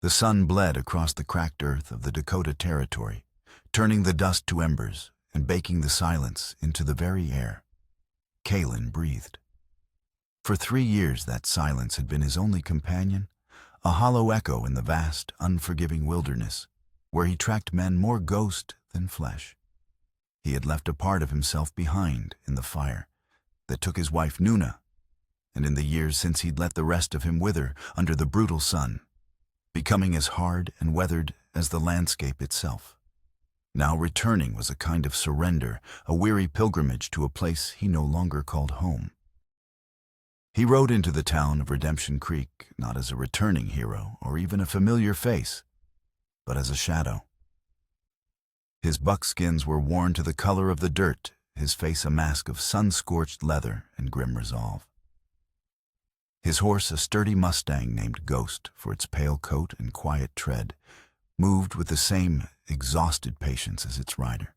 The sun bled across the cracked earth of the Dakota Territory, turning the dust to embers and baking the silence into the very air. Kalen breathed. For 3 years that silence had been his only companion, a hollow echo in the vast, unforgiving wilderness, where he tracked men more ghost than flesh. He had left a part of himself behind in the fire that took his wife Nuna, and in the years since he'd let the rest of him wither under the brutal sun, becoming as hard and weathered as the landscape itself. Now returning was a kind of surrender, a weary pilgrimage to a place he no longer called home. He rode into the town of Redemption Creek not as a returning hero or even a familiar face, but as a shadow. His buckskins were worn to the color of the dirt, his face a mask of sun-scorched leather and grim resolve. His horse, a sturdy Mustang named Ghost for its pale coat and quiet tread, moved with the same exhausted patience as its rider.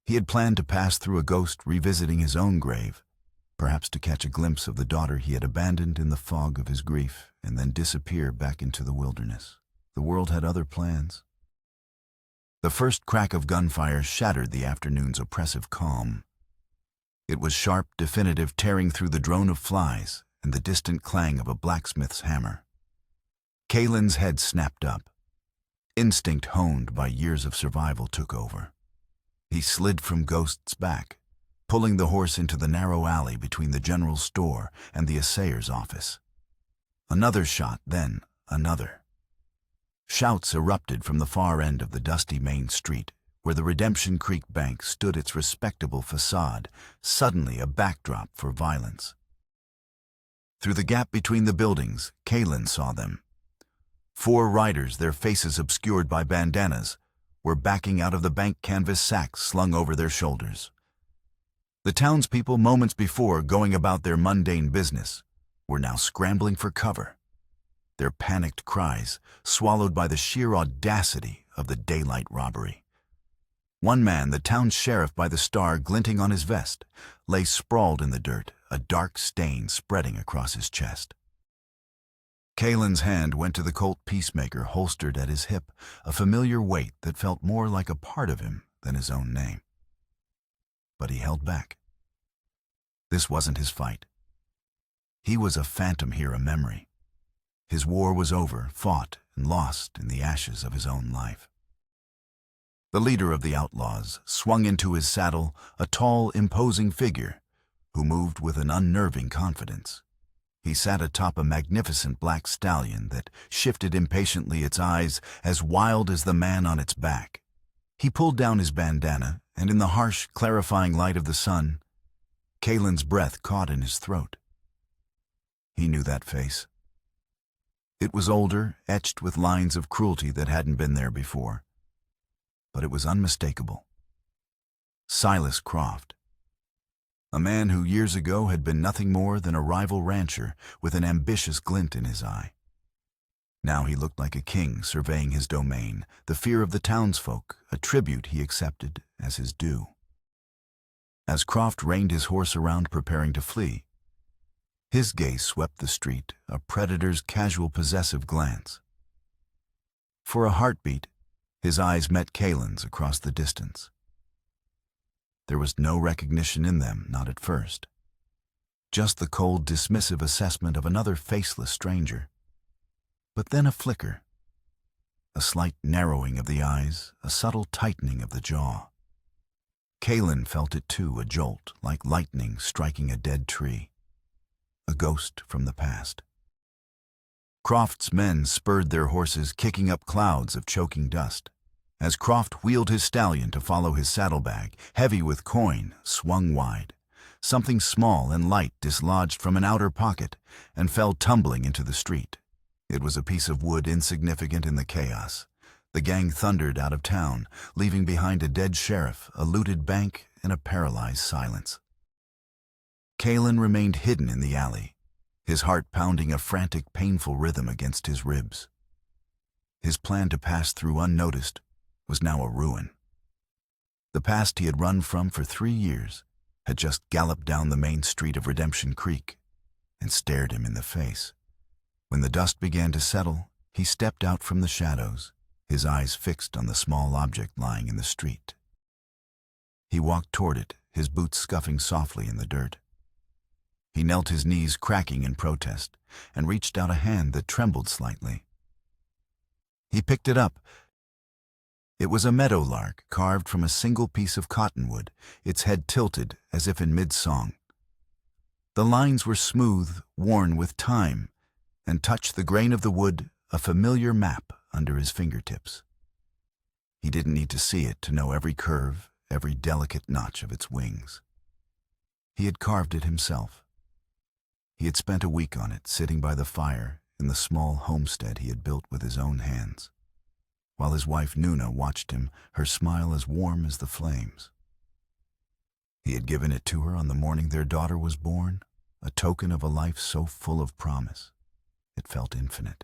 He had planned to pass through a ghost revisiting his own grave, perhaps to catch a glimpse of the daughter he had abandoned in the fog of his grief, and then disappear back into the wilderness. The world had other plans. The first crack of gunfire shattered the afternoon's oppressive calm. It was sharp, definitive, tearing through the drone of flies and the distant clang of a blacksmith's hammer. Kalen's head snapped up. Instinct honed by years of survival took over. He slid from Ghost's back, pulling the horse into the narrow alley between the general store and the assayer's office. Another shot, then another. Shouts erupted from the far end of the dusty main street, where the Redemption Creek Bank stood its respectable facade, suddenly a backdrop for violence. Through the gap between the buildings, Kalen saw them. 4 riders, their faces obscured by bandanas, were backing out of the bank canvas sacks slung over their shoulders. The townspeople, moments before going about their mundane business, were now scrambling for cover, their panicked cries swallowed by the sheer audacity of the daylight robbery. One man, the town sheriff by the star glinting on his vest, lay sprawled in the dirt, a dark stain spreading across his chest. Kalen's hand went to the Colt Peacemaker holstered at his hip, a familiar weight that felt more like a part of him than his own name. But he held back. This wasn't his fight. He was a phantom here, a memory. His war was over, fought and lost in the ashes of his own life. The leader of the outlaws swung into his saddle, a tall, imposing figure who moved with an unnerving confidence. He sat atop a magnificent black stallion that shifted impatiently, its eyes as wild as the man on its back. He pulled down his bandana, and in the harsh, clarifying light of the sun, Kalen's breath caught in his throat. He knew that face. It was older, etched with lines of cruelty that hadn't been there before. But it was unmistakable. Silas Croft. A man who years ago had been nothing more than a rival rancher with an ambitious glint in his eye. Now he looked like a king surveying his domain, the fear of the townsfolk, a tribute he accepted as his due. As Croft reined his horse around preparing to flee, his gaze swept the street, a predator's casual possessive glance. For a heartbeat, his eyes met Kalen's across the distance. There was no recognition in them, not at first. Just the cold, dismissive assessment of another faceless stranger. But then a flicker, a slight narrowing of the eyes, a subtle tightening of the jaw. Kalen felt it too, a jolt, like lightning striking a dead tree. A ghost from the past. Croft's men spurred their horses, kicking up clouds of choking dust. As Croft wheeled his stallion to follow his saddlebag, heavy with coin, swung wide. Something small and light dislodged from an outer pocket and fell tumbling into the street. It was a piece of wood insignificant in the chaos. The gang thundered out of town, leaving behind a dead sheriff, a looted bank, and a paralyzed silence. Kalen remained hidden in the alley, his heart pounding a frantic, painful rhythm against his ribs. His plan to pass through unnoticed was now a ruin. The past he had run from for 3 years had just galloped down the main street of Redemption Creek and stared him in the face. When the dust began to settle, He stepped out from the shadows, his eyes fixed on the small object lying in the street. He walked toward it, his boots scuffing softly in the dirt. He knelt, his knees cracking in protest, and reached out a hand that trembled slightly. He picked it up. It was a meadowlark carved from a single piece of cottonwood, its head tilted as if in mid-song. The lines were smooth, worn with time, and touched the grain of the wood, a familiar map under his fingertips. He didn't need to see it to know every curve, every delicate notch of its wings. He had carved it himself. He had spent a week on it, sitting by the fire in the small homestead he had built with his own hands, while his wife Nuna watched him, her smile as warm as the flames. He had given it to her on the morning their daughter was born, a token of a life so full of promise. It felt infinite.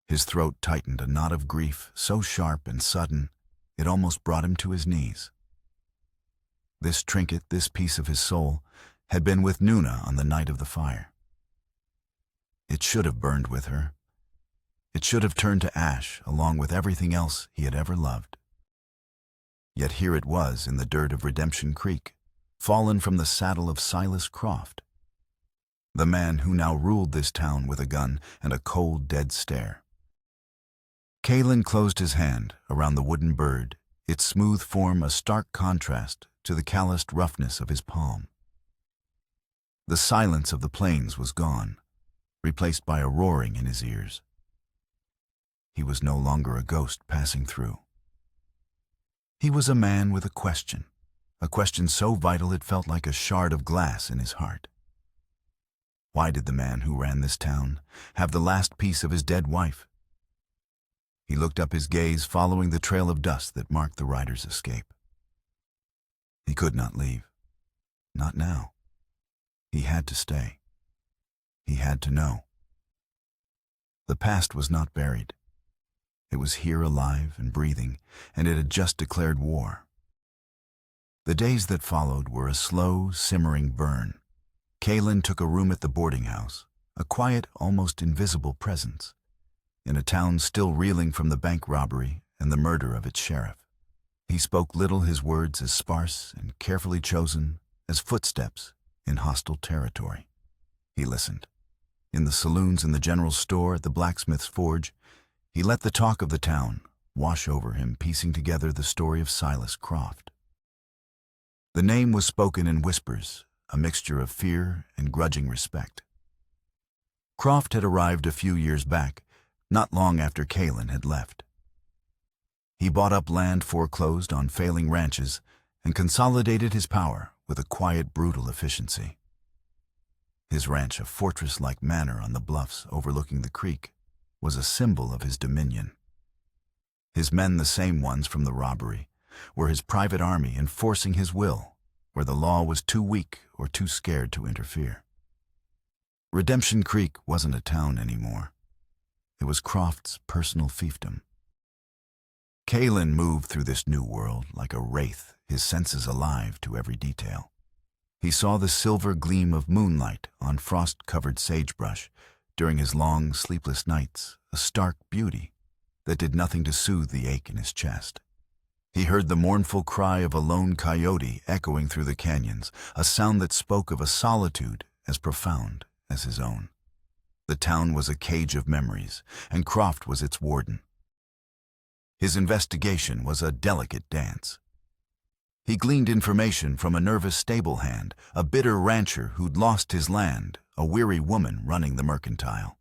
His throat tightened, a knot of grief so sharp and sudden it almost brought him to his knees. This trinket, this piece of his soul, had been with Nuna on the night of the fire. It should have burned with her. It should have turned to ash along with everything else he had ever loved. Yet here it was in the dirt of Redemption Creek, fallen from the saddle of Silas Croft, the man who now ruled this town with a gun and a cold, dead stare. Kalen closed his hand around the wooden bird, its smooth form a stark contrast to the calloused roughness of his palm. The silence of the plains was gone, replaced by a roaring in his ears. He was no longer a ghost passing through. He was a man with a question so vital it felt like a shard of glass in his heart. Why did the man who ran this town have the last piece of his dead wife? He looked up, his gaze following the trail of dust that marked the rider's escape. He could not leave. Not now. He had to stay. He had to know. The past was not buried. It was here, alive and breathing, and it had just declared war. The days that followed were a slow, simmering burn. Kalen took a room at the boarding house, a quiet, almost invisible presence, in a town still reeling from the bank robbery and the murder of its sheriff. He spoke little, his words as sparse and carefully chosen as footsteps in hostile territory. He listened. In the saloons, in the general store, at the blacksmith's forge, he let the talk of the town wash over him, piecing together the story of Silas Croft. The name was spoken in whispers, a mixture of fear and grudging respect. Croft had arrived a few years back, not long after Kalen had left. He bought up land foreclosed on failing ranches and consolidated his power with a quiet, brutal efficiency. His ranch, a fortress-like manor on the bluffs overlooking the creek, was a symbol of his dominion. His men, the same ones from the robbery, were his private army enforcing his will where the law was too weak or too scared to interfere. Redemption Creek wasn't a town anymore. It was Croft's personal fiefdom. Kalen moved through this new world like a wraith, his senses alive to every detail. He saw the silver gleam of moonlight on frost-covered sagebrush during his long, sleepless nights, a stark beauty that did nothing to soothe the ache in his chest. He heard the mournful cry of a lone coyote echoing through the canyons, a sound that spoke of a solitude as profound as his own. The town was a cage of memories, and Croft was its warden. His investigation was a delicate dance. He gleaned information from a nervous stable hand, a bitter rancher who'd lost his land, a weary woman running the mercantile.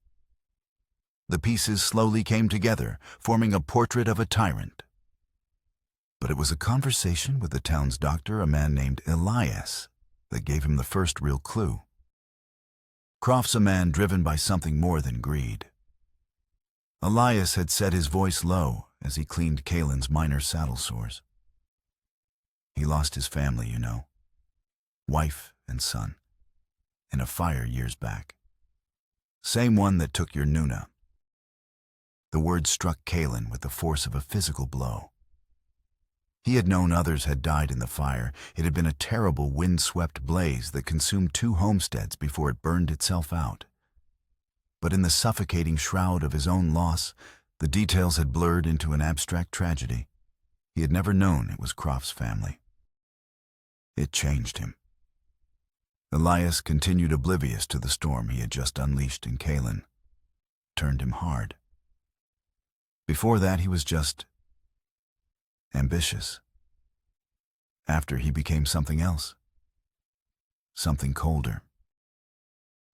The pieces slowly came together, forming a portrait of a tyrant. But it was a conversation with the town's doctor, a man named Elias, that gave him the first real clue. Croft's a man driven by something more than greed. Elias had set his voice low as he cleaned Kalen's minor saddle sores. He lost his family, you know, wife and son, in a fire years back. Same one that took your Nuna. The word struck Kalen with the force of a physical blow. He had known others had died in the fire. It had been a terrible wind-swept blaze that consumed 2 homesteads before it burned itself out. but in the suffocating shroud of his own loss, the details had blurred into an abstract tragedy. He had never known it was Croft's family. It changed him. Elias continued oblivious to the storm he had just unleashed in Kaylin. Turned him hard. Before that, he was just ambitious. After, he became something else. Something colder.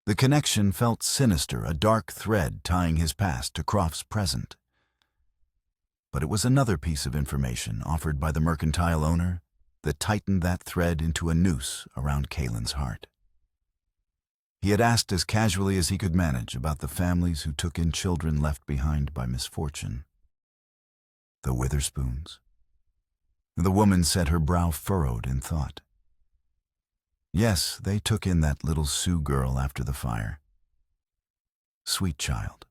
The connection felt sinister, a dark thread tying his past to Croft's present. But it was another piece of information offered by the mercantile owner that tightened that thread into a noose around Kaylin's heart. He had asked as casually as he could manage about the families who took in children left behind by misfortune. The Witherspoons. The woman said, her brow furrowed in thought. Yes, they took in that little Sioux girl after the fire. Sweet child.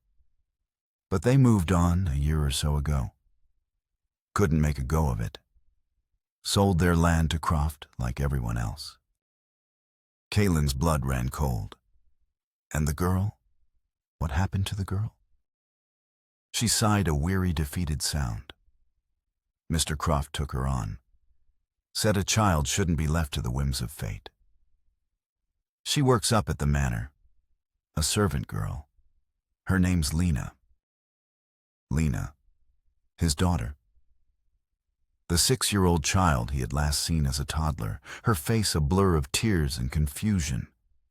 But they moved on a year or so ago. Couldn't make a go of it. Sold their land to Croft like everyone else. Kaylin's blood ran cold. And the girl? What happened to the girl? She sighed a weary, defeated sound. Mr. Croft took her on. Said a child shouldn't be left to the whims of fate. She works up at the manor. A servant girl. Her name's Lena. Lena, his daughter. The 6-year-old child he had last seen as a toddler, her face a blur of tears and confusion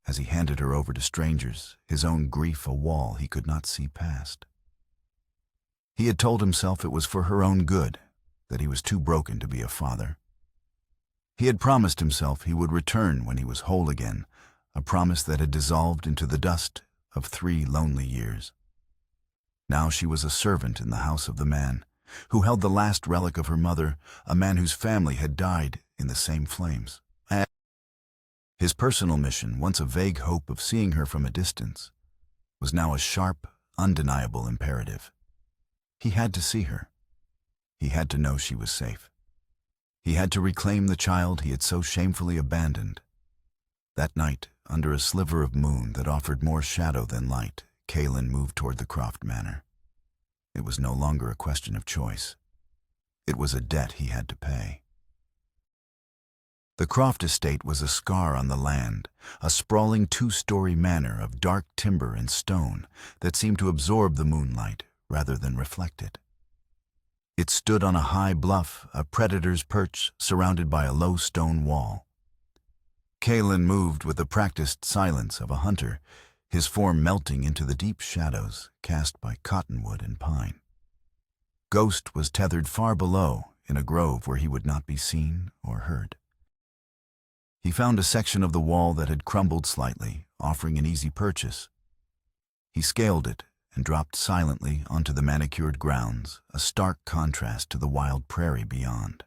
as he handed her over to strangers, his own grief a wall he could not see past. He had told himself it was for her own good, that he was too broken to be a father. He had promised himself he would return when he was whole again, a promise that had dissolved into the dust of 3 lonely years. Now she was a servant in the house of the man who held the last relic of her mother, a man whose family had died in the same flames. His personal mission, once a vague hope of seeing her from a distance, was now a sharp, undeniable imperative. He had to see her. He had to know she was safe. He had to reclaim the child he had so shamefully abandoned. That night, under a sliver of moon that offered more shadow than light, Kaylin moved toward the Croft manor. It was no longer a question of choice. It was a debt he had to pay. The Croft estate was a scar on the land, a sprawling 2-story manor of dark timber and stone that seemed to absorb the moonlight rather than reflect it. It stood on a high bluff, a predator's perch surrounded by a low stone wall. Kaylin moved with the practiced silence of a hunter, his form melting into the deep shadows cast by cottonwood and pine. Ghost was tethered far below in a grove where he would not be seen or heard. He found a section of the wall that had crumbled slightly, offering an easy purchase. He scaled it and dropped silently onto the manicured grounds, a stark contrast to the wild prairie beyond.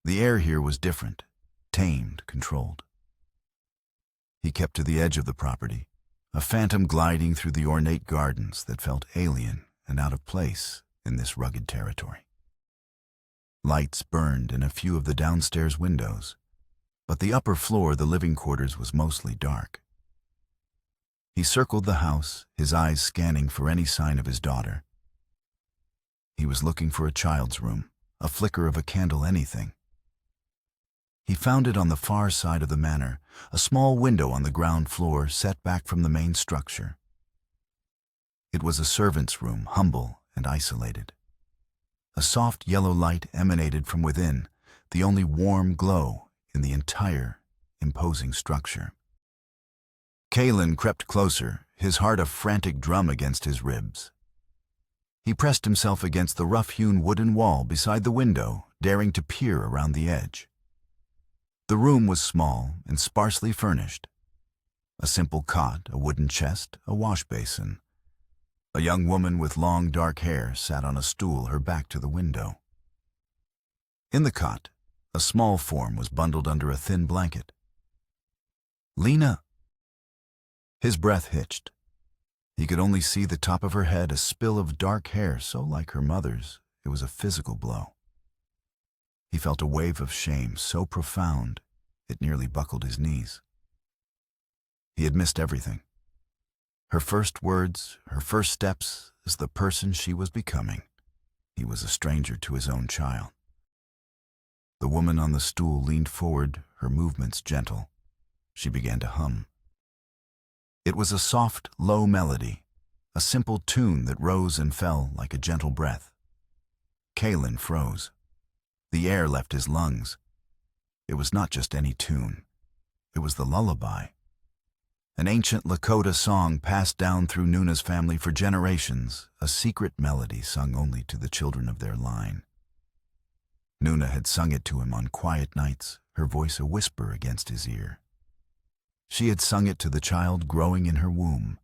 The air here was different, tamed, controlled. He kept to the edge of the property, a phantom gliding through the ornate gardens that felt alien and out of place in this rugged territory. Lights burned in a few of the downstairs windows, but the upper floor, the living quarters, was mostly dark. He circled the house, his eyes scanning for any sign of his daughter. He was looking for a child's room, a flicker of a candle, anything. He found it on the far side of the manor, a small window on the ground floor set back from the main structure. It was a servant's room, humble and isolated. A soft yellow light emanated from within, the only warm glow in the entire, imposing structure. Kaylin crept closer, his heart a frantic drum against his ribs. He pressed himself against the rough-hewn wooden wall beside the window, daring to peer around the edge. The room was small and sparsely furnished. A simple cot, a wooden chest, a wash basin. A young woman with long dark hair sat on a stool, her back to the window. In the cot, a small form was bundled under a thin blanket. "Lena!" His breath hitched. He could only see the top of her head, a spill of dark hair so like her mother's, it was a physical blow. He felt a wave of shame so profound it nearly buckled his knees. He had missed everything. Her first words, her first steps as the person she was becoming. He was a stranger to his own child. The woman on the stool leaned forward, her movements gentle. She began to hum. It was a soft, low melody, a simple tune that rose and fell like a gentle breath. Kaylin froze. The air left his lungs. It was not just any tune. It was the lullaby. An ancient Lakota song passed down through Nuna's family for generations, a secret melody sung only to the children of their line. Nuna had sung it to him on quiet nights, her voice a whisper against his ear. She had sung it to the child growing in her womb.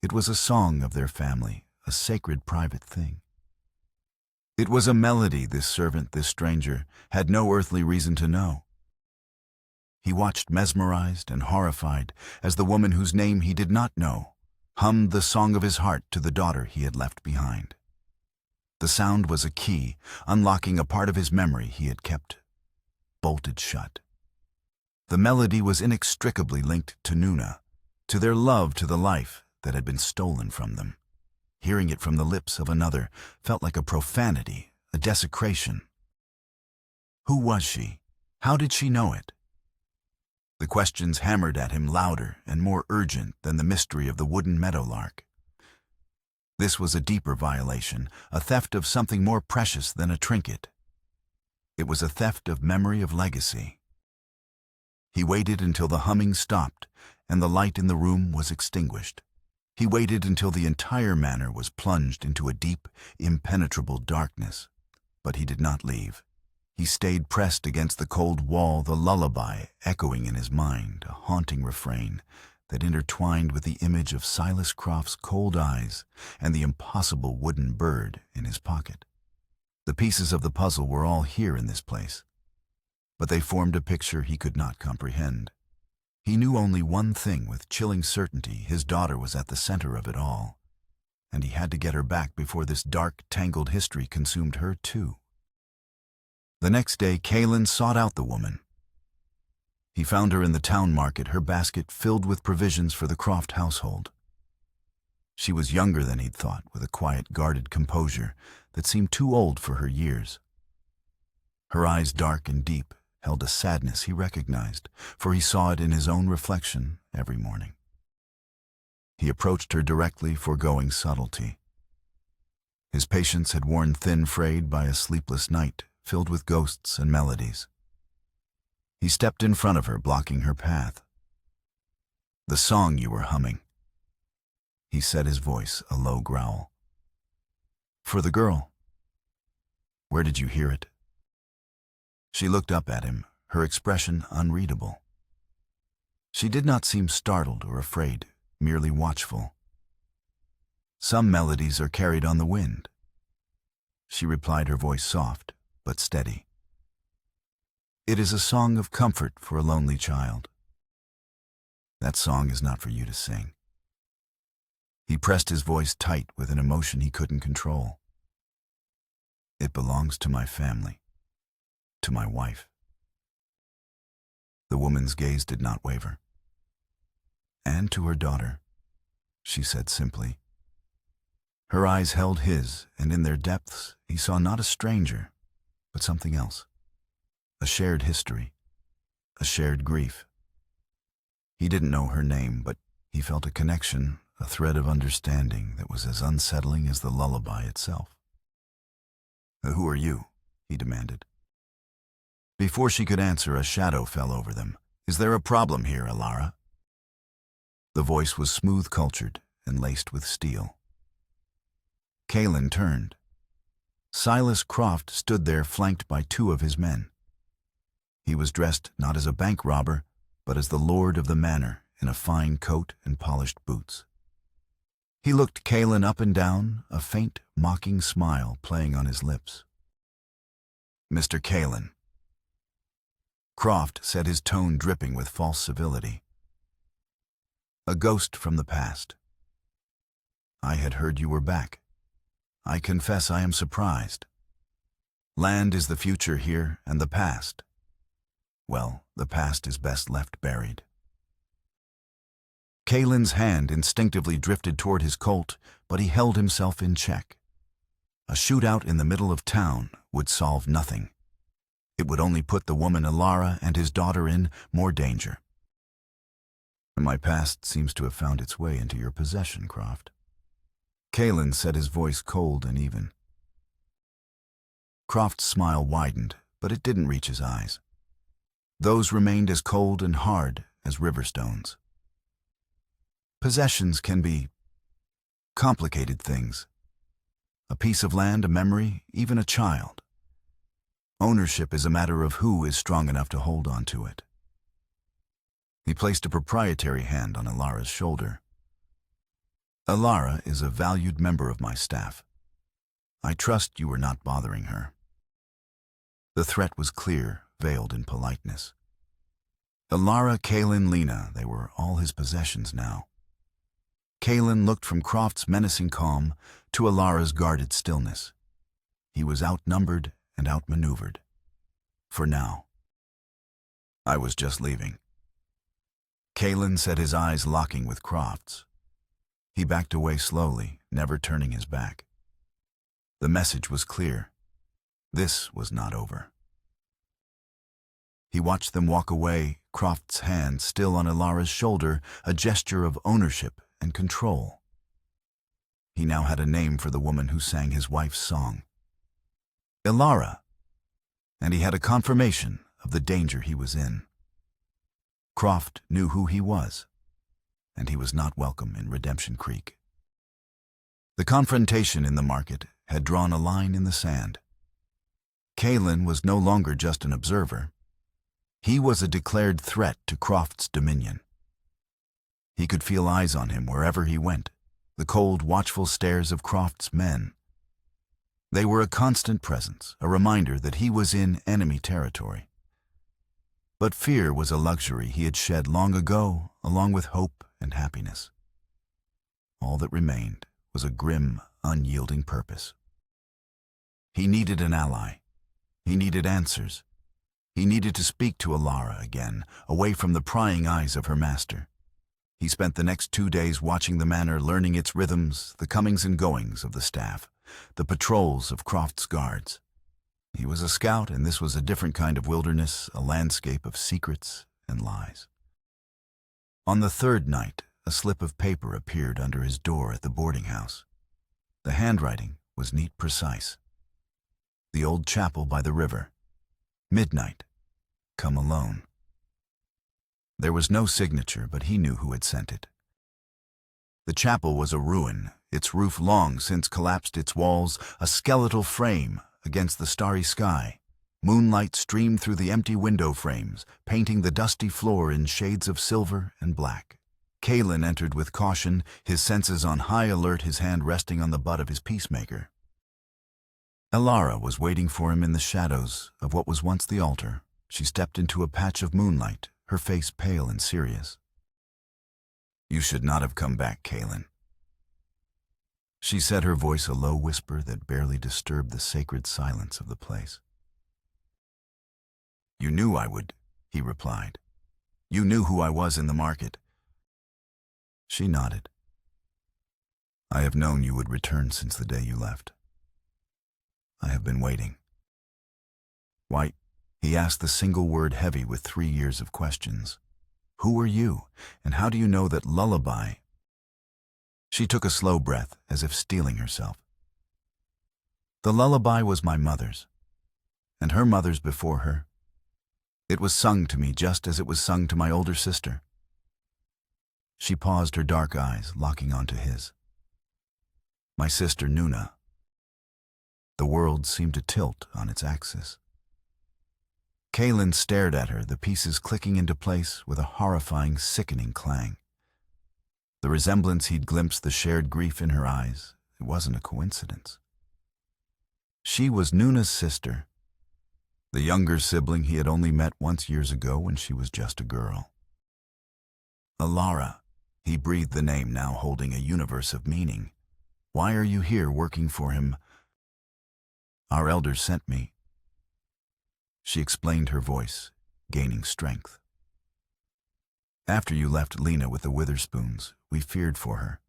It was a song of their family, a sacred private thing. It was a melody this servant, this stranger, had no earthly reason to know. He watched mesmerized and horrified as the woman whose name he did not know hummed the song of his heart to the daughter he had left behind. The sound was a key, unlocking a part of his memory he had kept bolted shut. The melody was inextricably linked to Nuna, to their love, to the life that had been stolen from them. Hearing it from the lips of another felt like a profanity, a desecration. Who was she? How did she know it? The questions hammered at him louder and more urgent than the mystery of the wooden meadowlark. This was a deeper violation, a theft of something more precious than a trinket. It was a theft of memory, of legacy. He waited until the humming stopped and the light in the room was extinguished. He waited until the entire manor was plunged into a deep, impenetrable darkness. But he did not leave. He stayed pressed against the cold wall, the lullaby echoing in his mind, a haunting refrain that intertwined with the image of Silas Croft's cold eyes and the impossible wooden bird in his pocket. The pieces of the puzzle were all here in this place, but they formed a picture he could not comprehend. He knew only one thing with chilling certainty: his daughter was at the center of it all, and he had to get her back before this dark, tangled history consumed her too. The next day, Kaylin sought out the woman. He found her in the town market, her basket filled with provisions for the Croft household. She was younger than he'd thought, with a quiet, guarded composure that seemed too old for her years. Her eyes, dark and deep, held a sadness he recognized, for he saw it in his own reflection every morning. He approached her directly, foregoing subtlety. His patience had worn thin, frayed by a sleepless night, filled with ghosts and melodies. He stepped in front of her, blocking her path. "The song you were humming," he said, his voice a low growl. "For the girl. Where did you hear it?" She looked up at him, her expression unreadable. She did not seem startled or afraid, merely watchful. "Some melodies are carried on the wind," she replied, her voice soft but steady. "It is a song of comfort for a lonely child. That song is not for you to sing." He pressed his voice tight with an emotion he couldn't control. "It belongs to my family, to my wife." The woman's gaze did not waver. "And to her daughter," she said simply. Her eyes held his, and in their depths he saw not a stranger, but something else. A shared history, a shared grief. He didn't know her name, but he felt a connection, a thread of understanding that was as unsettling as the lullaby itself. "Who are you?" he demanded. Before she could answer, a shadow fell over them. "Is there a problem here, Alara?" The voice was smooth-cultured and laced with steel. Kaylin turned. Silas Croft stood there, flanked by two of his men. He was dressed not as a bank robber, but as the lord of the manor, in a fine coat and polished boots. He looked Kaylin up and down, a faint, mocking smile playing on his lips. "Mr. Kaylin." Croft said, his tone dripping with false civility. "A ghost from the past. I had heard you were back. I confess I am surprised. Land is the future here, and the past, well, the past is best left buried." Kalen's hand instinctively drifted toward his Colt, but he held himself in check. A shootout in the middle of town would solve nothing. It would only put the woman Alara and his daughter in more danger. My past seems to have found its way into your possession, Croft. Kalen said, his voice cold and even. Croft's smile widened, but it didn't reach his eyes. Those remained as cold and hard as river stones. Possessions can be complicated things. A piece of land, a memory, even a child. Ownership is a matter of who is strong enough to hold on to it. He placed a proprietary hand on Alara's shoulder. Alara is a valued member of my staff. I trust you are not bothering her. The threat was clear, veiled in politeness. Alara, Kalen, Lena, they were all his possessions now. Kalen looked from Croft's menacing calm to Alara's guarded stillness. He was outnumbered and outmaneuvered. For now. I was just leaving. Kalen said, his eyes locking with Croft's. He backed away slowly, never turning his back. The message was clear. This was not over. He watched them walk away, Croft's hand still on Alara's shoulder, a gesture of ownership and control. He now had a name for the woman who sang his wife's song. Alara. And he had a confirmation of the danger he was in. Croft knew who he was, and he was not welcome in Redemption Creek. The confrontation in the market had drawn a line in the sand. Kalen was no longer just an observer. He was a declared threat to Croft's dominion. He could feel eyes on him wherever he went, the cold, watchful stares of Croft's men. They were a constant presence, a reminder that he was in enemy territory. But fear was a luxury he had shed long ago, along with hope and happiness. All that remained was a grim, unyielding purpose. He needed an ally. He needed answers. He needed to speak to Alara again, away from the prying eyes of her master. He spent the next 2 days watching the manor, learning its rhythms, the comings and goings of the staff, the patrols of Croft's guards. He was a scout, and this was a different kind of wilderness, a landscape of secrets and lies. On the third night, a slip of paper appeared under his door at the boarding house. The handwriting was neat, precise. The old chapel by the river. Midnight. Come alone. There was no signature, but he knew who had sent it. The chapel was a ruin, its roof long since collapsed, its walls a skeletal frame against the starry sky. Moonlight streamed through the empty window frames, painting the dusty floor in shades of silver and black. Kalen entered with caution, his senses on high alert, his hand resting on the butt of his peacemaker. Alara was waiting for him in the shadows of what was once the altar. She stepped into a patch of moonlight, her face pale and serious. You should not have come back, Kalen. She said, her voice a low whisper that barely disturbed the sacred silence of the place. You knew I would, he replied. You knew who I was in the market. She nodded. I have known you would return since the day you left. I have been waiting. Why? He asked, the single word heavy with 3 years of questions. Who are you, and how do you know that lullaby? She took a slow breath, as if steeling herself. The lullaby was my mother's, and her mother's before her. It was sung to me just as it was sung to my older sister. She paused, her dark eyes locking onto his. My sister Nuna. The world seemed to tilt on its axis. Kalen stared at her, the pieces clicking into place with a horrifying, sickening clang. The resemblance he'd glimpsed, the shared grief in her eyes, it wasn't a coincidence. She was Nuna's sister, the younger sibling he had only met once years ago when she was just a girl. Alara, he breathed the name now holding a universe of meaning. Why are you here working for him? Our elders sent me. She explained, her voice gaining strength. After you left Lena with the Witherspoons, we feared for her,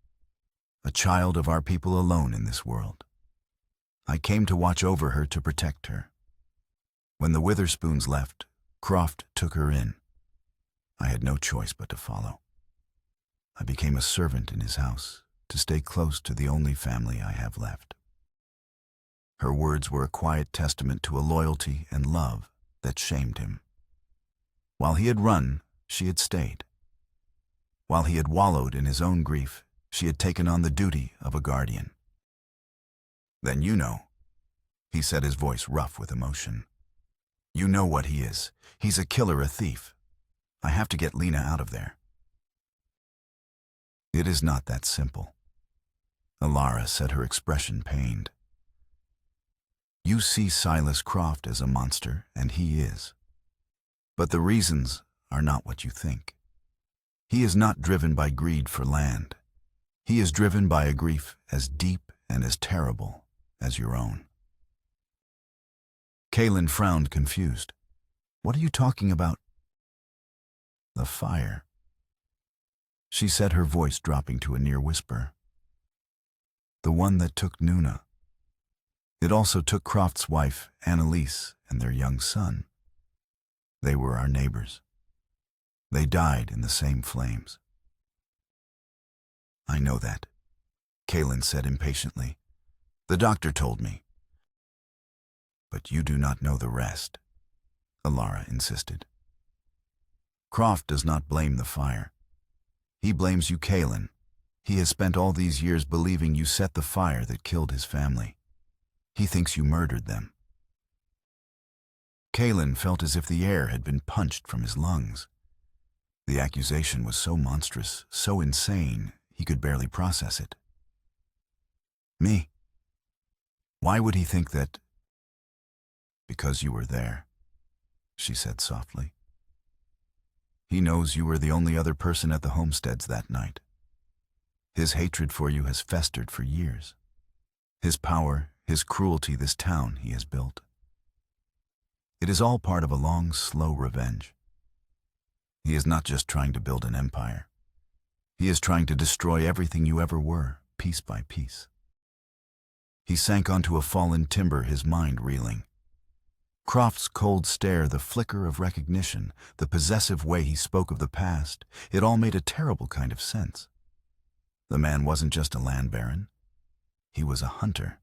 a child of our people alone in this world. I came to watch over her to protect her. When the Witherspoons left, Croft took her in. I had no choice but to follow. I became a servant in his house to stay close to the only family I have left. Her words were a quiet testament to a loyalty and love that shamed him. While he had run, she had stayed. While he had wallowed in his own grief, she had taken on the duty of a guardian. "Then you know," he said, his voice rough with emotion. "You know what he is. He's a killer, a thief. I have to get Lena out of there." "It is not that simple," Alara said, her expression pained. "You see Silas Croft as a monster, and he is. But the reasons are not what you think. He is not driven by greed for land. He is driven by a grief as deep and as terrible as your own." Kaylin frowned, confused. "What are you talking about?" "The fire," she said, her voice dropping to a near whisper. "The one that took Nuna. It also took Croft's wife, Annalise, and their young son. They were our neighbors. They died in the same flames." "I know that," Kaylin said impatiently. "The doctor told me." "But you do not know the rest," Alara insisted. "Croft does not blame the fire. He blames you, Kaylin. He has spent all these years believing you set the fire that killed his family. He thinks you murdered them." Kaylin felt as if the air had been punched from his lungs. The accusation was so monstrous, so insane, he could barely process it. "Me? Why would he think that?" "Because you were there," she said softly. "He knows you were the only other person at the homesteads that night. His hatred for you has festered for years. His power, his cruelty, this town he has built. It is all part of a long, slow revenge. He is not just trying to build an empire. He is trying to destroy everything you ever were, piece by piece." He sank onto a fallen timber, his mind reeling. Croft's cold stare, the flicker of recognition, the possessive way he spoke of the past, it all made a terrible kind of sense. The man wasn't just a land baron. He was a hunter,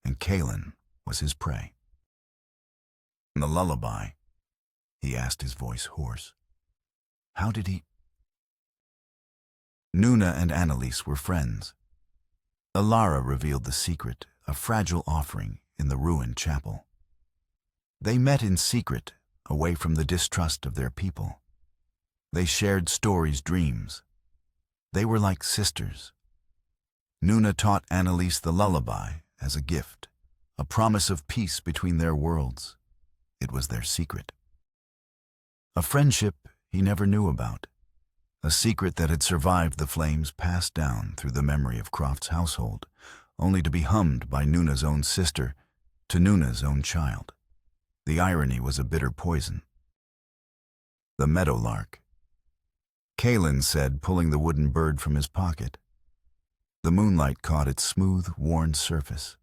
and Kaylin was his prey. "And the lullaby?" he asked, his voice hoarse. "How did he—" Nuna and Annalise were friends. Alara revealed the secret, a fragile offering in the ruined chapel. They met in secret, away from the distrust of their people. They shared stories, dreams. They were like sisters. Nuna taught Annalise the lullaby as a gift, a promise of peace between their worlds. It was their secret. A friendship he never knew about, a secret that had survived the flames passed down through the memory of Croft's household, only to be hummed by Nuna's own sister to Nuna's own child. The irony was a bitter poison. "The meadowlark," Kaylin said, pulling the wooden bird from his pocket. The moonlight caught its smooth, worn surface.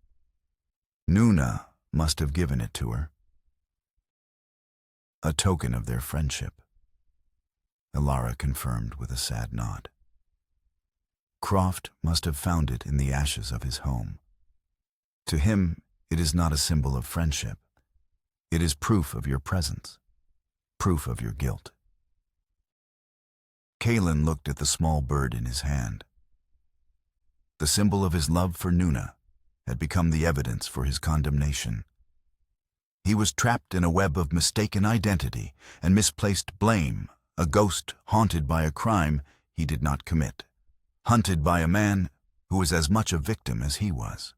Nuna must have given it to her. A token of their friendship, Alara confirmed with a sad nod. Croft must have found it in the ashes of his home. To him, it is not a symbol of friendship. It is proof of your presence, proof of your guilt. Kaylin looked at the small bird in his hand. The symbol of his love for Nuna had become the evidence for his condemnation. He was trapped in a web of mistaken identity and misplaced blame, a ghost haunted by a crime he did not commit, hunted by a man who was as much a victim as he was.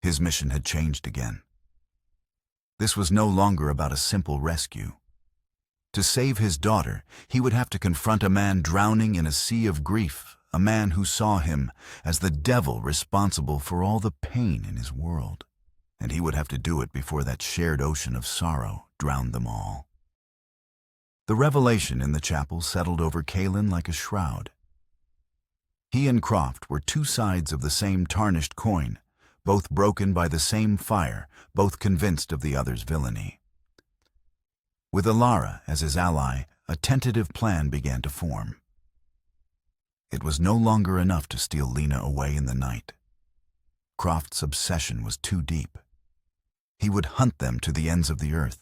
His mission had changed again. This was no longer about a simple rescue. To save his daughter, he would have to confront a man drowning in a sea of grief, a man who saw him as the devil responsible for all the pain in his world. And he would have to do it before that shared ocean of sorrow drowned them all. The revelation in the chapel settled over Kalin like a shroud. He and Croft were two sides of the same tarnished coin, both broken by the same fire, both convinced of the other's villainy. With Alara as his ally, a tentative plan began to form. It was no longer enough to steal Lena away in the night. Croft's obsession was too deep. He would hunt them to the ends of the earth.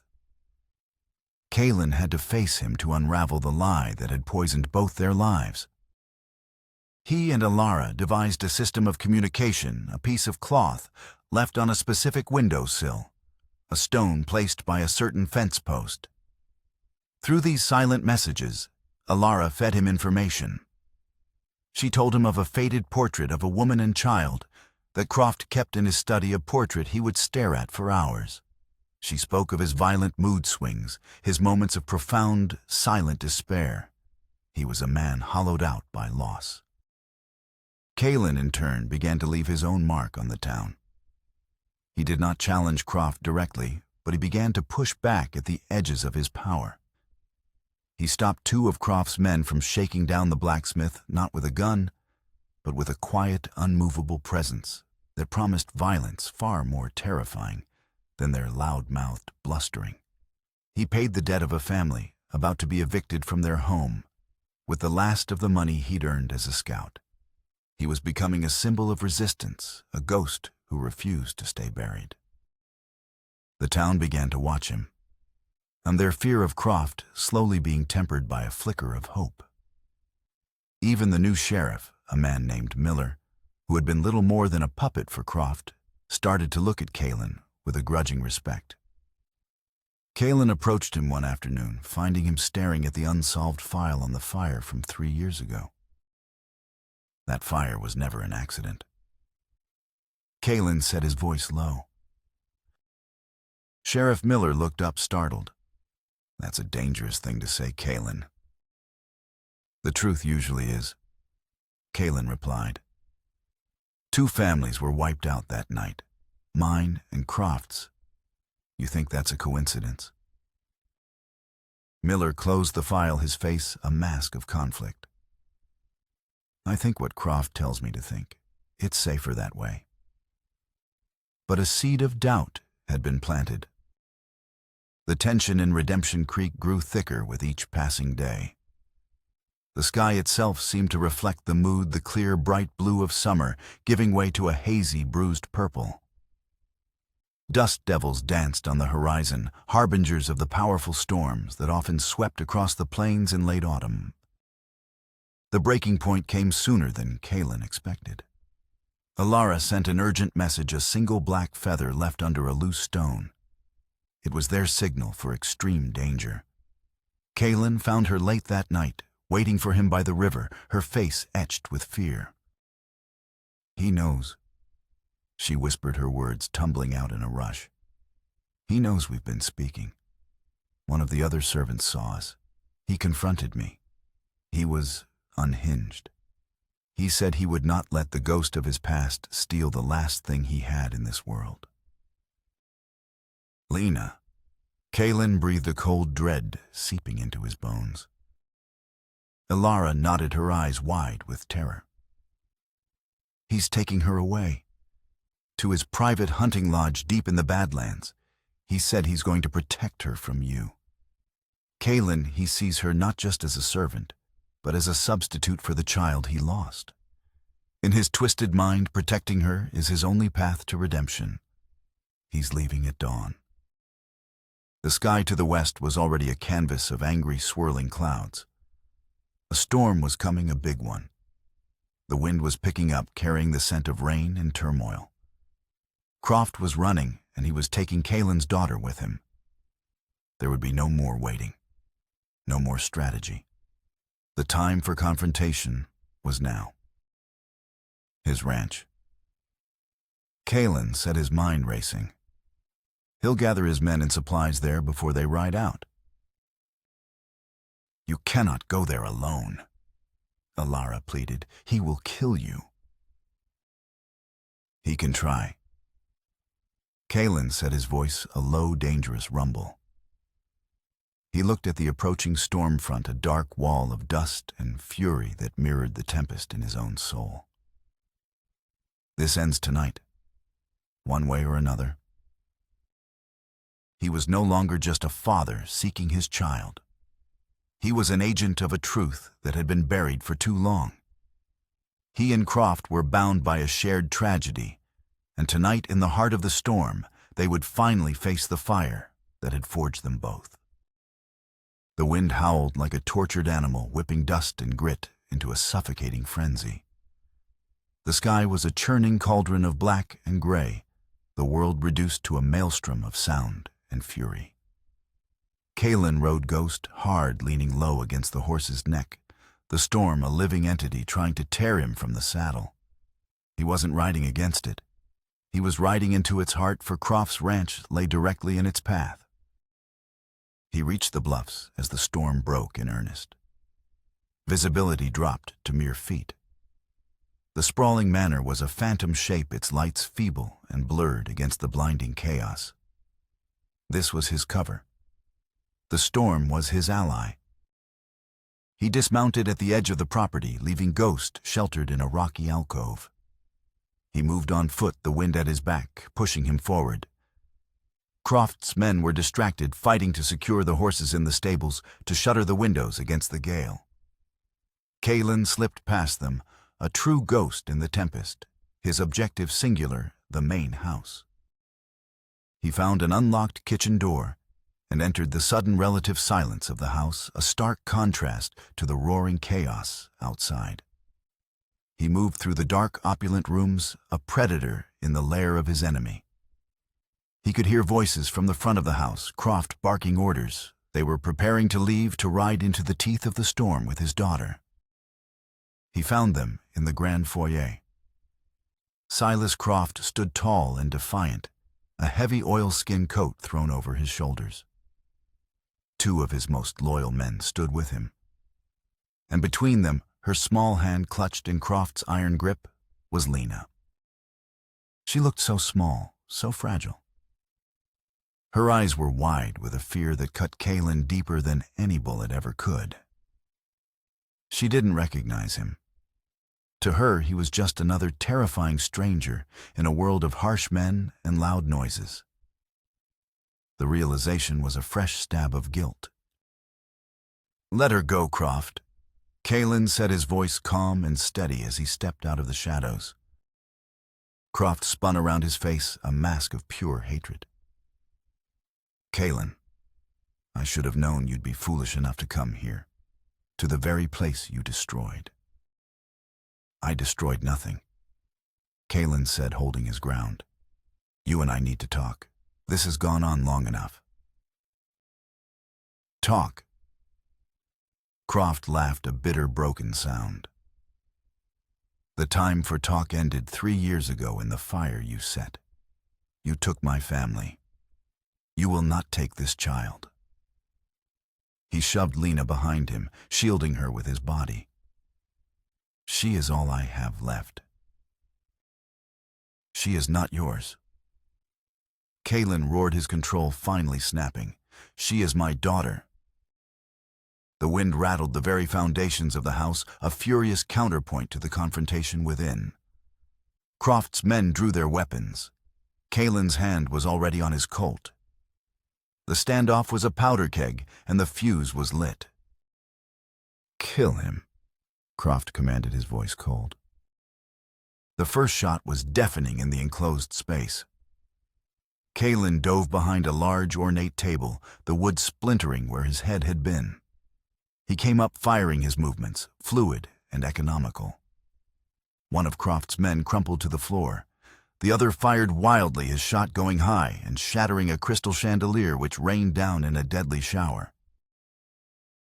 Kalin had to face him to unravel the lie that had poisoned both their lives. He and Alara devised a system of communication, a piece of cloth left on a specific windowsill, a stone placed by a certain fence post. Through these silent messages, Alara fed him information. She told him of a faded portrait of a woman and child that Croft kept in his study, a portrait he would stare at for hours. She spoke of his violent mood swings, his moments of profound, silent despair. He was a man hollowed out by loss. Kalin, in turn, began to leave his own mark on the town. He did not challenge Croft directly, but he began to push back at the edges of his power. He stopped two of Croft's men from shaking down the blacksmith, not with a gun, but with a quiet, unmovable presence that promised violence far more terrifying than their loud-mouthed blustering. He paid the debt of a family about to be evicted from their home with the last of the money he'd earned as a scout. He was becoming a symbol of resistance, a ghost who refused to stay buried. The town began to watch him, and their fear of Croft slowly being tempered by a flicker of hope. Even the new sheriff, a man named Miller, who had been little more than a puppet for Croft, started to look at Kalin with a grudging respect. Kalin approached him one afternoon, finding him staring at the unsolved file on the fire from 3 years ago. That fire was never an accident. Kalin set his voice low. Sheriff Miller looked up, startled. "That's a dangerous thing to say, Kalin." "The truth usually is," Kalin replied. "2 families were wiped out that night, mine and Croft's. You think that's a coincidence?" Miller closed the file, his face a mask of conflict. "I think what Croft tells me to think. It's safer that way." But a seed of doubt had been planted. The tension in Redemption Creek grew thicker with each passing day. The sky itself seemed to reflect the mood, the clear, bright blue of summer, giving way to a hazy, bruised purple. Dust devils danced on the horizon, harbingers of the powerful storms that often swept across the plains in late autumn. The breaking point came sooner than Kalin expected. Alara sent an urgent message, a single black feather left under a loose stone. It was their signal for extreme danger. Kalin found her late that night, waiting for him by the river, her face etched with fear. "He knows," she whispered, her words tumbling out in a rush. "He knows we've been speaking. One of the other servants saw us. He confronted me. He was unhinged. He said he would not let the ghost of his past steal the last thing he had in this world." "Lena." Kalin breathed a cold dread seeping into his bones. Alara nodded, her eyes wide with terror. "He's taking her away. To his private hunting lodge deep in the Badlands. He said he's going to protect her from you. Kalin, he sees her not just as a servant, but as a substitute for the child he lost. In his twisted mind, protecting her is his only path to redemption. He's leaving at dawn." The sky to the west was already a canvas of angry, swirling clouds. A storm was coming, a big one. The wind was picking up, carrying the scent of rain and turmoil. Croft was running, and he was taking Kalin's daughter with him. There would be no more waiting, no more strategy. The time for confrontation was now. His ranch. Kalin set his mind racing. He'll gather his men and supplies there before they ride out. "You cannot go there alone," Alara pleaded. "He will kill you." "He can try." Kalin set his voice a low, dangerous rumble. He looked at the approaching storm front, a dark wall of dust and fury that mirrored the tempest in his own soul. This ends tonight, one way or another. He was no longer just a father seeking his child. He was an agent of a truth that had been buried for too long. He and Croft were bound by a shared tragedy, and tonight, in the heart of the storm, they would finally face the fire that had forged them both. The wind howled like a tortured animal, whipping dust and grit into a suffocating frenzy. The sky was a churning cauldron of black and gray, the world reduced to a maelstrom of sound and fury. Kalen rode Ghost hard, leaning low against the horse's neck, the storm a living entity trying to tear him from the saddle. He wasn't riding against it. He was riding into its heart, for Croft's ranch lay directly in its path. He reached the bluffs as the storm broke in earnest. Visibility dropped to mere feet. The sprawling manor was a phantom shape, its lights feeble and blurred against the blinding chaos. This was his cover. The storm was his ally. He dismounted at the edge of the property, leaving Ghost sheltered in a rocky alcove. He moved on foot, the wind at his back, pushing him forward. Croft's men were distracted, fighting to secure the horses in the stables, to shutter the windows against the gale. Kalen slipped past them, a true ghost in the tempest, his objective singular, the main house. He found an unlocked kitchen door and entered the sudden relative silence of the house, a stark contrast to the roaring chaos outside. He moved through the dark, opulent rooms, a predator in the lair of his enemy. He could hear voices from the front of the house, Croft barking orders. They were preparing to leave to ride into the teeth of the storm with his daughter. He found them in the grand foyer. Silas Croft stood tall and defiant, a heavy oilskin coat thrown over his shoulders. Two of his most loyal men stood with him. And between them, her small hand clutched in Croft's iron grip, was Lena. She looked so small, so fragile. Her eyes were wide with a fear that cut Kalen deeper than any bullet ever could. She didn't recognize him. To her, he was just another terrifying stranger in a world of harsh men and loud noises. The realization was a fresh stab of guilt. "Let her go, Croft," Kalen said, his voice calm and steady as he stepped out of the shadows. Croft spun around his face, a mask of pure hatred. "Kalen, I should have known you'd be foolish enough to come here, to the very place you destroyed." "I destroyed nothing," Kalen said, holding his ground. "You and I need to talk. This has gone on long enough." "Talk?" Croft laughed, a bitter, broken sound. "The time for talk ended 3 years ago in the fire you set. You took my family. You will not take this child." He shoved Lena behind him, shielding her with his body. "She is all I have left. She is not yours." Kalen roared, his control finally snapping. "She is my daughter." The wind rattled the very foundations of the house, a furious counterpoint to the confrontation within. Croft's men drew their weapons. Kalen's hand was already on his Colt. The standoff was a powder keg, and the fuse was lit. "Kill him," Croft commanded, his voice cold. The first shot was deafening in the enclosed space. Kalen dove behind a large, ornate table, the wood splintering where his head had been. He came up, firing his movements, fluid and economical. One of Croft's men crumpled to the floor. The other fired wildly, his shot going high and shattering a crystal chandelier which rained down in a deadly shower.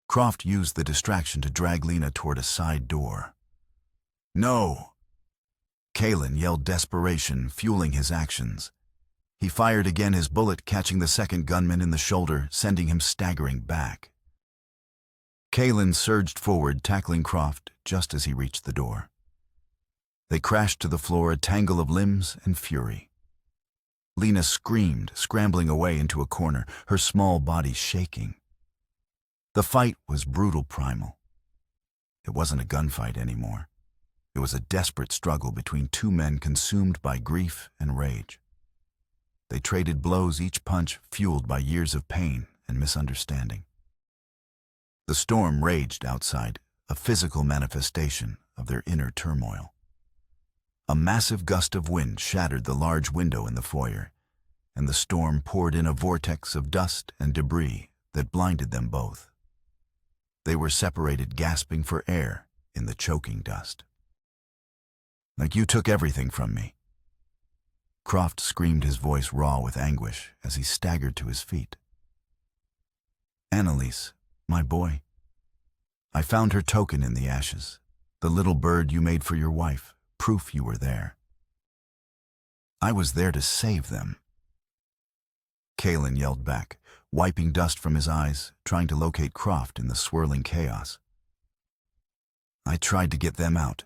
Croft used the distraction to drag Lena toward a side door. "No!" Kalen yelled, desperation fueling his actions. He fired again, his bullet catching the second gunman in the shoulder, sending him staggering back. Kalen surged forward, tackling Croft just as he reached the door. They crashed to the floor, a tangle of limbs and fury. Lena screamed, scrambling away into a corner, her small body shaking. The fight was brutal primal. It wasn't a gunfight anymore. It was a desperate struggle between two men consumed by grief and rage. They traded blows, each punch fueled by years of pain and misunderstanding. The storm raged outside, a physical manifestation of their inner turmoil. A massive gust of wind shattered the large window in the foyer, and the storm poured in a vortex of dust and debris that blinded them both. They were separated, gasping for air in the choking dust. "Like you took everything from me." Croft screamed, his voice raw with anguish, as he staggered to his feet. "Annalise, my boy. I found her token in the ashes, the little bird you made for your wife, proof you were there. I was there to save them." Kalen yelled back, wiping dust from his eyes, trying to locate Croft in the swirling chaos. "I tried to get them out."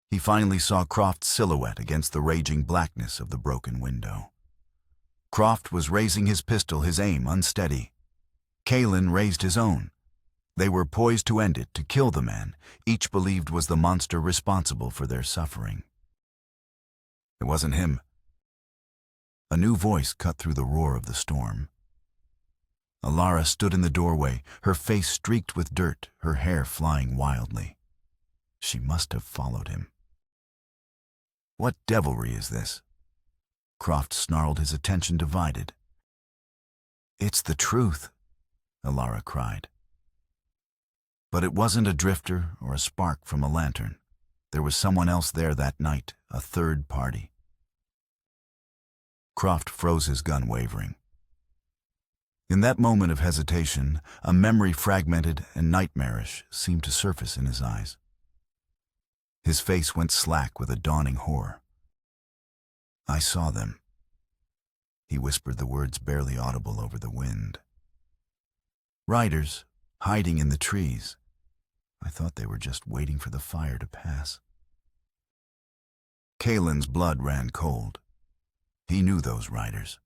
He finally saw Croft's silhouette against the raging blackness of the broken window. Croft was raising his pistol, his aim unsteady. Kalen raised his own. They were poised to end it, to kill the man each believed was the monster responsible for their suffering. It wasn't him. A new voice cut through the roar of the storm. Alara stood in the doorway, her face streaked with dirt, her hair flying wildly. She must have followed him. "What devilry is this?" Croft snarled, his attention divided. "It's the truth," Alara cried. But it wasn't a drifter or a spark from a lantern. There was someone else there that night, a third party. Croft froze, his gun wavering. In that moment of hesitation, a memory, fragmented and nightmarish, seemed to surface in his eyes. His face went slack with a dawning horror. "I saw them." He whispered the words barely audible over the wind. "Riders, hiding in the trees. I thought they were just waiting for the fire to pass." Kalen's blood ran cold. He knew those riders.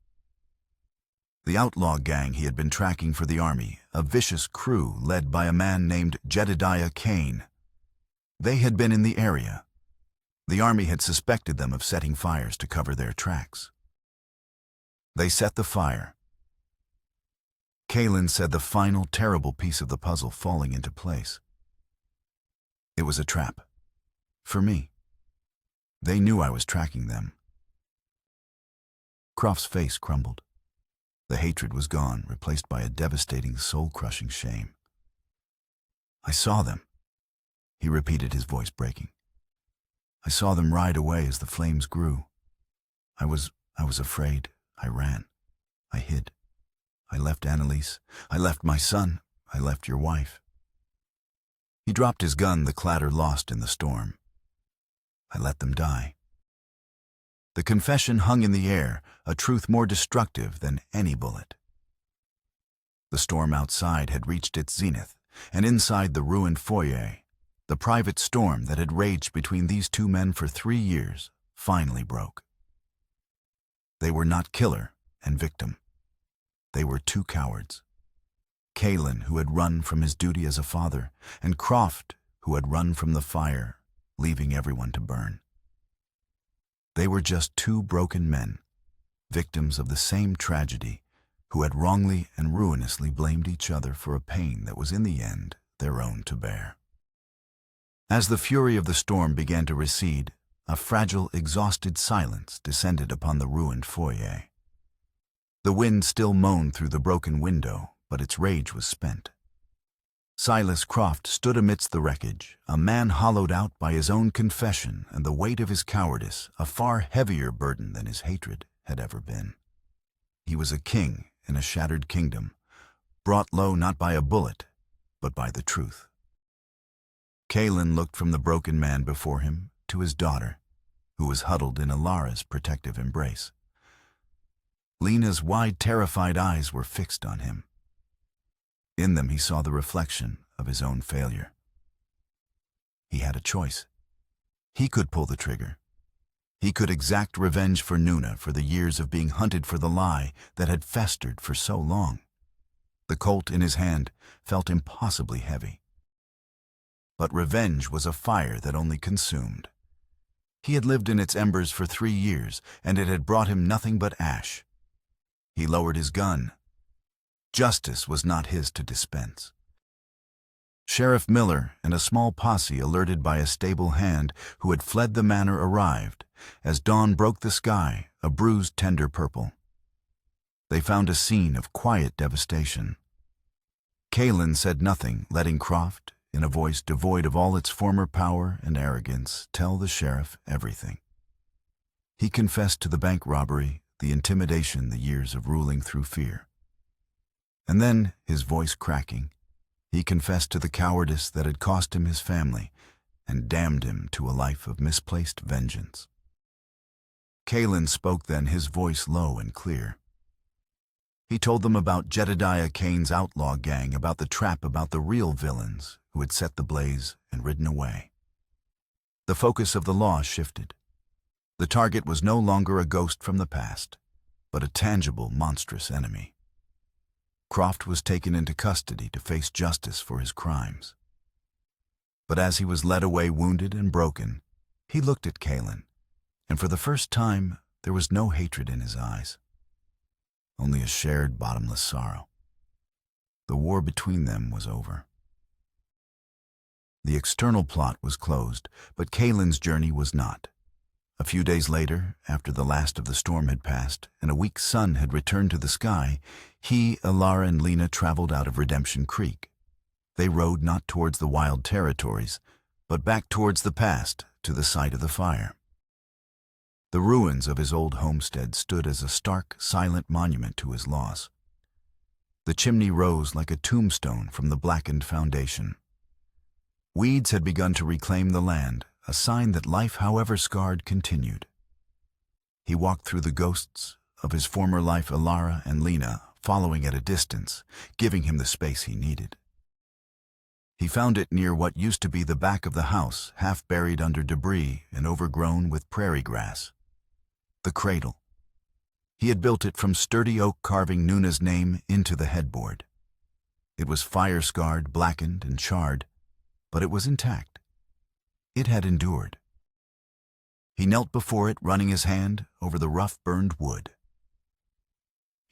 The outlaw gang he had been tracking for the army, a vicious crew led by a man named Jedediah Kane. They had been in the area. The army had suspected them of setting fires to cover their tracks. They set the fire. Kalen said, the final terrible piece of the puzzle falling into place. It was a trap. For me. They knew I was tracking them. Croft's face crumbled. The hatred was gone, replaced by a devastating, soul-crushing shame. "I saw them," he repeated, his voice breaking. "I saw them ride away as the flames grew. I was afraid. I ran. I hid. I left Annalise. I left my son. I left your wife." He dropped his gun, the clatter lost in the storm. "I let them die." The confession hung in the air, a truth more destructive than any bullet. The storm outside had reached its zenith, and inside the ruined foyer, the private storm that had raged between these two men for 3 years finally broke. They were not killer and victim. They were two cowards. Kalen, who had run from his duty as a father, and Croft, who had run from the fire, leaving everyone to burn. They were just two broken men, victims of the same tragedy, who had wrongly and ruinously blamed each other for a pain that was in the end their own to bear. As the fury of the storm began to recede, a fragile, exhausted silence descended upon the ruined foyer. The wind still moaned through the broken window, but its rage was spent. Silas Croft stood amidst the wreckage, a man hollowed out by his own confession and the weight of his cowardice, a far heavier burden than his hatred had ever been. He was a king in a shattered kingdom, brought low not by a bullet, but by the truth. Kalen looked from the broken man before him to his daughter, who was huddled in Alara's protective embrace. Lena's wide, terrified eyes were fixed on him. In them he saw the reflection of his own failure. He had a choice. He could pull the trigger. He could exact revenge for Nuna for the years of being hunted for the lie that had festered for so long. The Colt in his hand felt impossibly heavy. But revenge was a fire that only consumed. He had lived in its embers for 3 years, and it had brought him nothing but ash. He lowered his gun. Justice was not his to dispense. Sheriff Miller and a small posse alerted by a stable hand who had fled the manor arrived, as dawn broke the sky, a bruised tender purple. They found a scene of quiet devastation. Kalen said nothing, letting Croft, in a voice devoid of all its former power and arrogance, tell the sheriff everything. He confessed to the bank robbery, the intimidation, the years of ruling through fear. And then, his voice cracking, he confessed to the cowardice that had cost him his family and damned him to a life of misplaced vengeance. Kalen spoke then, his voice low and clear. He told them about Jedediah Kane's outlaw gang, about the trap, about the real villains who had set the blaze and ridden away. The focus of the law shifted. The target was no longer a ghost from the past, but a tangible, monstrous enemy. Croft was taken into custody to face justice for his crimes. But as he was led away wounded and broken, he looked at Kalen, and for the first time there was no hatred in his eyes, only a shared bottomless sorrow. The war between them was over. The external plot was closed, but Kalen's journey was not. A few days later, after the last of the storm had passed and a weak sun had returned to the sky, he, Alara, and Lena traveled out of Redemption Creek. They rode not towards the wild territories, but back towards the past, to the site of the fire. The ruins of his old homestead stood as a stark, silent monument to his loss. The chimney rose like a tombstone from the blackened foundation. Weeds had begun to reclaim the land, a sign that life, however scarred, continued. He walked through the ghosts of his former life, Alara and Lena, following at a distance, giving him the space he needed. He found it near what used to be the back of the house, half buried under debris and overgrown with prairie grass. The cradle. He had built it from sturdy oak, carving Nuna's name into the headboard. It was fire-scarred, blackened, and charred, but it was intact. It had endured. He knelt before it, running his hand over the rough, burned wood.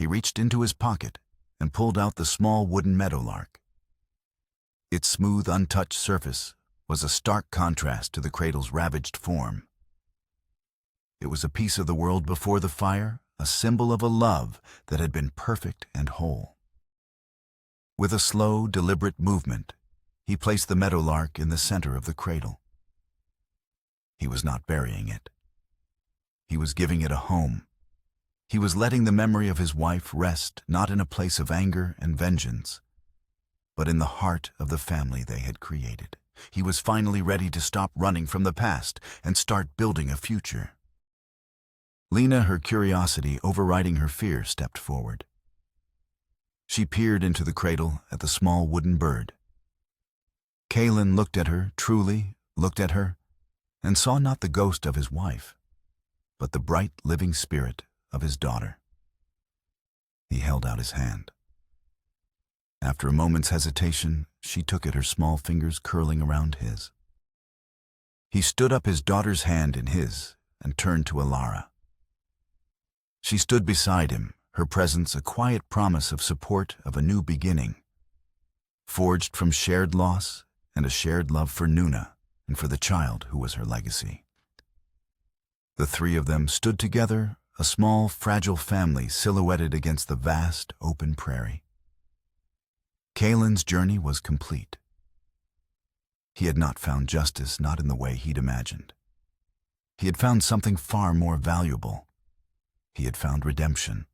He reached into his pocket and pulled out the small wooden meadowlark. Its smooth, untouched surface was a stark contrast to the cradle's ravaged form. It was a piece of the world before the fire, a symbol of a love that had been perfect and whole. With a slow, deliberate movement, he placed the meadowlark in the center of the cradle. He was not burying it. He was giving it a home. He was letting the memory of his wife rest not in a place of anger and vengeance, but in the heart of the family they had created. He was finally ready to stop running from the past and start building a future. Lena, her curiosity overriding her fear, stepped forward. She peered into the cradle at the small wooden bird. Kalen looked at her, truly looked at her, and saw not the ghost of his wife, but the bright living spirit of his daughter. He held out his hand. After a moment's hesitation, she took it, her small fingers curling around his. He stood up, his daughter's hand in his, and turned to Alara. She stood beside him, her presence a quiet promise of support, of a new beginning, forged from shared loss and a shared love for Nuna and for the child who was her legacy. The three of them stood together, a small, fragile family silhouetted against the vast, open prairie. Kalen's journey was complete. He had not found justice, not in the way he'd imagined. He had found something far more valuable. He had found redemption.